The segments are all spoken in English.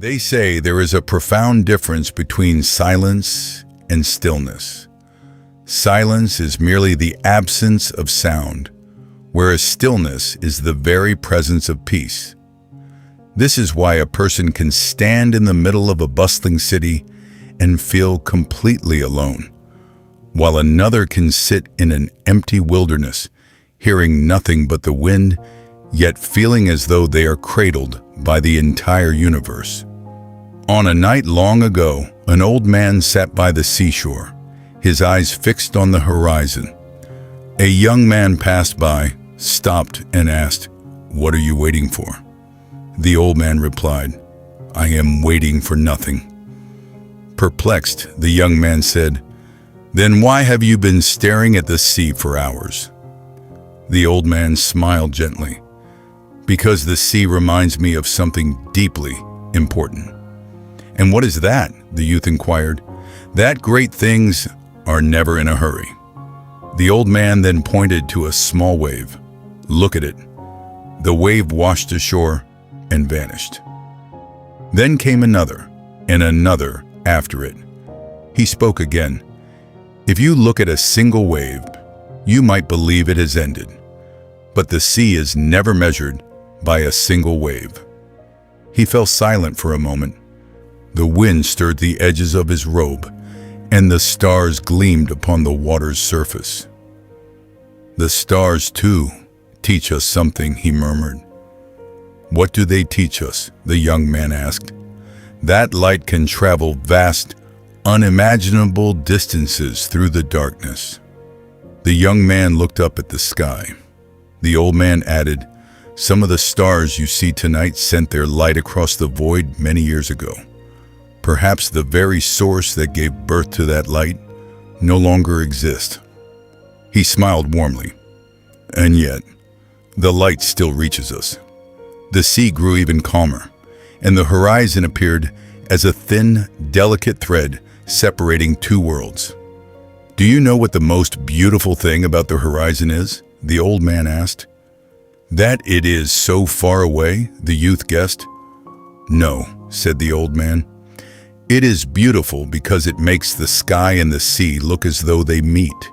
They say there is a profound difference between silence and stillness. Silence is merely the absence of sound, whereas stillness is the very presence of peace. This is why a person can stand in the middle of a bustling city and feel completely alone, while another can sit in an empty wilderness, hearing nothing but the wind, yet feeling as though they are cradled by the entire universe. On a night long ago, an old man sat by the seashore, his eyes fixed on the horizon. A young man passed by, stopped, and asked, "What are you waiting for?" The old man replied, "I am waiting for nothing." Perplexed, the young man said, "Then why have you been staring at the sea for hours?" The old man smiled gently. "Because the sea reminds me of something deeply important." "And what is that?" the youth inquired. "That great things are never in a hurry." The old man then pointed to a small wave. "Look at it." The wave washed ashore and vanished. Then came another, and another after it. He spoke again. "If you look at a single wave, you might believe it has ended. But the sea is never measured by a single wave." He fell silent for a moment. The wind stirred the edges of his robe, and the stars gleamed upon the water's surface. "The stars, too, teach us something," he murmured. "What do they teach us?" the young man asked. "That light can travel vast, unimaginable distances through the darkness." The young man looked up at the sky. The old man added, "Some of the stars you see tonight sent their light across the void many years ago. Perhaps the very source that gave birth to that light no longer exists." He smiled warmly. "And yet, the light still reaches us." The sea grew even calmer, and the horizon appeared as a thin, delicate thread separating two worlds. "Do you know what the most beautiful thing about the horizon is?" the old man asked. "That it is so far away?" the youth guessed. "No," said the old man. "It is beautiful because it makes the sky and the sea look as though they meet,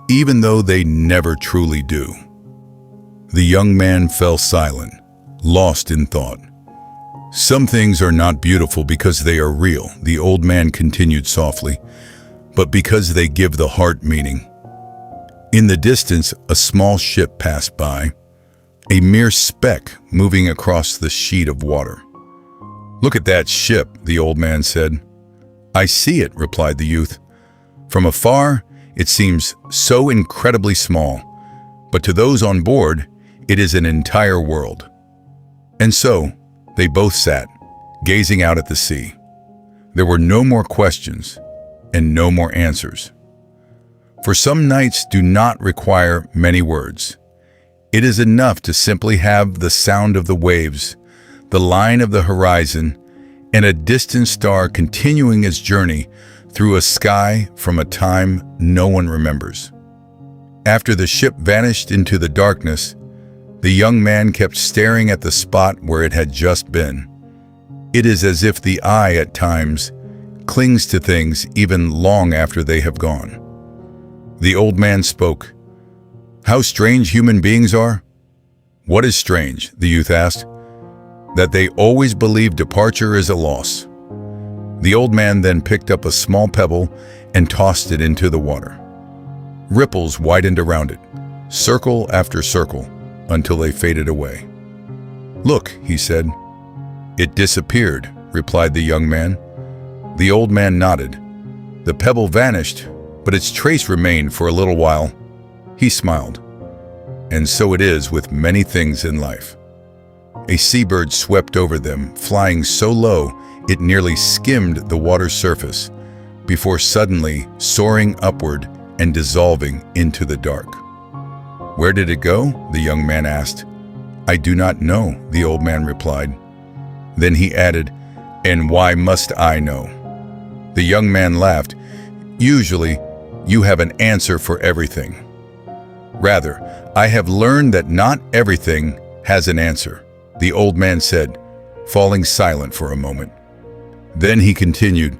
even though they never truly do." The young man fell silent, lost in thought. "Some things are not beautiful because they are real," the old man continued softly, "but because they give the heart meaning." In the distance, a small ship passed by, a mere speck moving across the sheet of water. "Look at that ship," the old man said. "I see it," replied the youth. "From afar, it seems so incredibly small, but to those on board, it is an entire world." And so, they both sat, gazing out at the sea. There were no more questions and no more answers. For some nights do not require many words. It is enough to simply have the sound of the waves, the line of the horizon, and a distant star continuing its journey through a sky from a time no one remembers. After the ship vanished into the darkness, the young man kept staring at the spot where it had just been. It is as if the eye at times clings to things even long after they have gone. The old man spoke. "How strange human beings are." "What is strange?" the youth asked. "That they always believe departure is a loss." The old man then picked up a small pebble and tossed it into the water. Ripples widened around it, circle after circle, until they faded away. "Look," he said. "It disappeared," replied the young man. The old man nodded. The pebble vanished, but its trace remained for a little while. He smiled. And so it is with many things in life. A seabird swept over them, flying so low it nearly skimmed the water's surface, before suddenly soaring upward and dissolving into the dark. "Where did it go?" the young man asked. "I do not know," the old man replied. Then he added, "And why must I know?" The young man laughed. "Usually, you have an answer for everything. Rather, I have learned that not everything has an answer," the old man said, falling silent for a moment. Then he continued,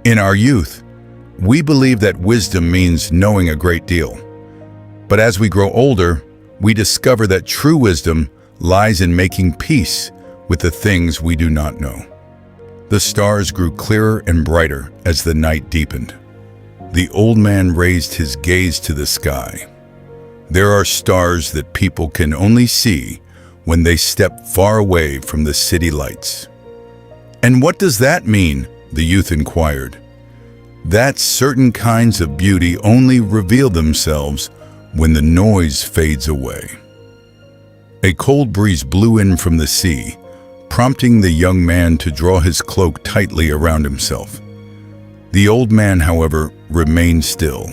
"In our youth, we believe that wisdom means knowing a great deal. But as we grow older, we discover that true wisdom lies in making peace with the things we do not know." The stars grew clearer and brighter as the night deepened. The old man raised his gaze to the sky. There are stars that people can only see when they step far away from the city lights. "And what does that mean?" the youth inquired. "That certain kinds of beauty only reveal themselves when the noise fades away." A cold breeze blew in from the sea, prompting the young man to draw his cloak tightly around himself. The old man, however, remained still,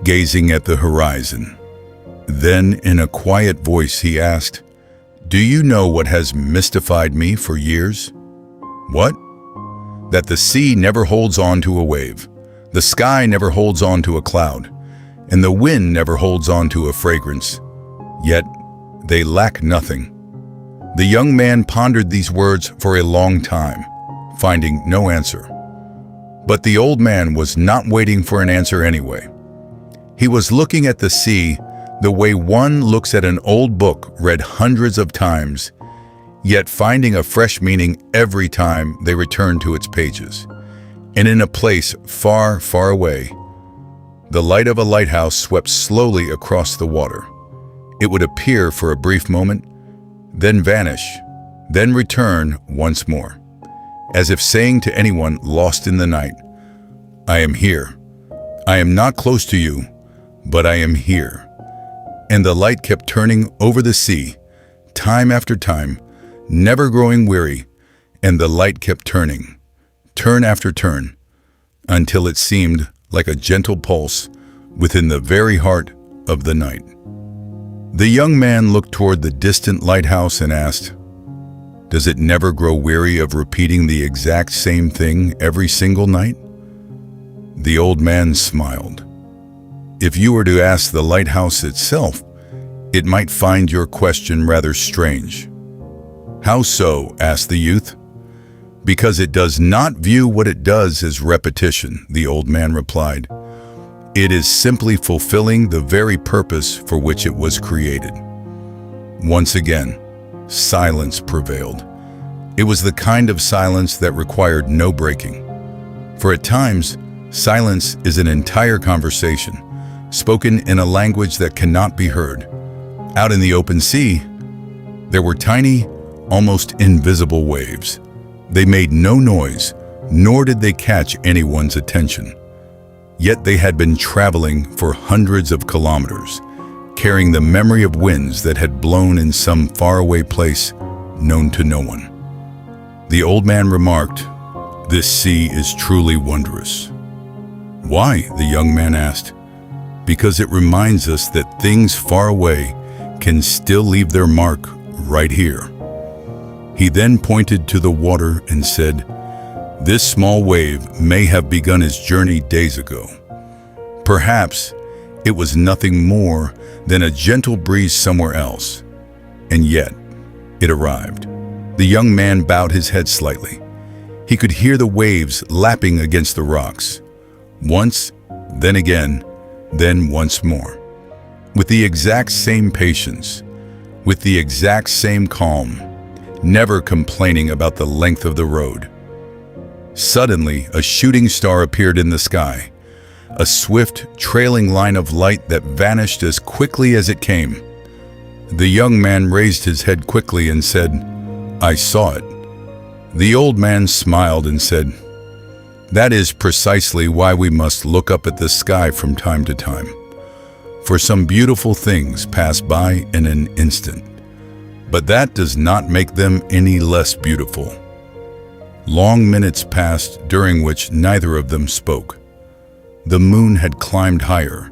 gazing at the horizon. Then, in a quiet voice, he asked, "Do you know what has mystified me for years?" "What?" "That the sea never holds on to a wave, the sky never holds on to a cloud, and the wind never holds on to a fragrance. Yet they lack nothing." The young man pondered these words for a long time, finding no answer. But the old man was not waiting for an answer anyway. He was looking at the sea the way one looks at an old book read hundreds of times, yet finding a fresh meaning every time they return to its pages. And in a place far, far away, the light of a lighthouse swept slowly across the water. It would appear for a brief moment, then vanish, then return once more, as if saying to anyone lost in the night, "I am here. I am not close to you, but I am here." And the light kept turning over the sea, time after time, never growing weary, and the light kept turning, turn after turn, until it seemed like a gentle pulse within the very heart of the night. The young man looked toward the distant lighthouse and asked, "Does it never grow weary of repeating the exact same thing every single night?" The old man smiled. "If you were to ask the lighthouse itself, it might find your question rather strange." "How so?" asked the youth. "Because it does not view what it does as repetition," the old man replied. "It is simply fulfilling the very purpose for which it was created." Once again, silence prevailed. It was the kind of silence that required no breaking. For at times, silence is an entire conversation, spoken in a language that cannot be heard. Out in the open sea, there were tiny, almost invisible waves. They made no noise, nor did they catch anyone's attention. Yet they had been traveling for hundreds of kilometers, carrying the memory of winds that had blown in some faraway place known to no one. The old man remarked, "This sea is truly wondrous." "Why?" the young man asked. "Because it reminds us that things far away can still leave their mark right here." He then pointed to the water and said, "This small wave may have begun its journey days ago. Perhaps it was nothing more than a gentle breeze somewhere else, and yet it arrived." The young man bowed his head slightly. He could hear the waves lapping against the rocks. Once, then again, then once more. With the exact same patience, with the exact same calm, never complaining about the length of the road. Suddenly, a shooting star appeared in the sky, a swift, trailing line of light that vanished as quickly as it came. The young man raised his head quickly and said, "I saw it." The old man smiled and said, "That is precisely why we must look up at the sky from time to time. For some beautiful things pass by in an instant, but that does not make them any less beautiful." Long minutes passed during which neither of them spoke. The moon had climbed higher,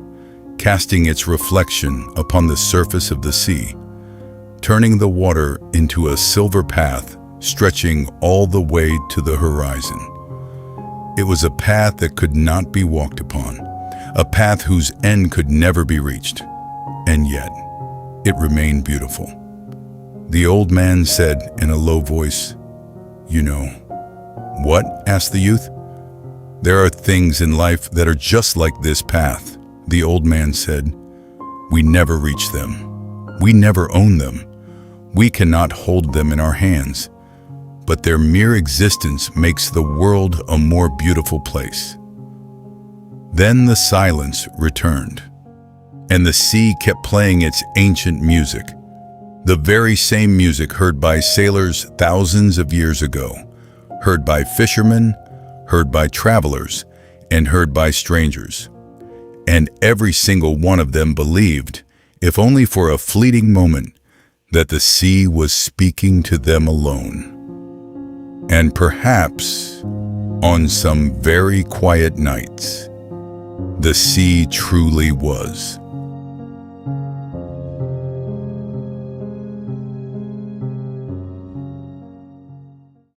casting its reflection upon the surface of the sea, turning the water into a silver path stretching all the way to the horizon. It was a path that could not be walked upon, a path whose end could never be reached, and yet it remained beautiful. The old man said in a low voice, "You know, "What?" asked the youth. "There are things in life that are just like this path," the old man said. "We never reach them. We never own them. We cannot hold them in our hands. But their mere existence makes the world a more beautiful place." Then the silence returned, and the sea kept playing its ancient music, the very same music heard by sailors thousands of years ago, heard by fishermen, heard by travelers, and heard by strangers. And every single one of them believed, if only for a fleeting moment, that the sea was speaking to them alone. And perhaps, on some very quiet nights, the sea truly was.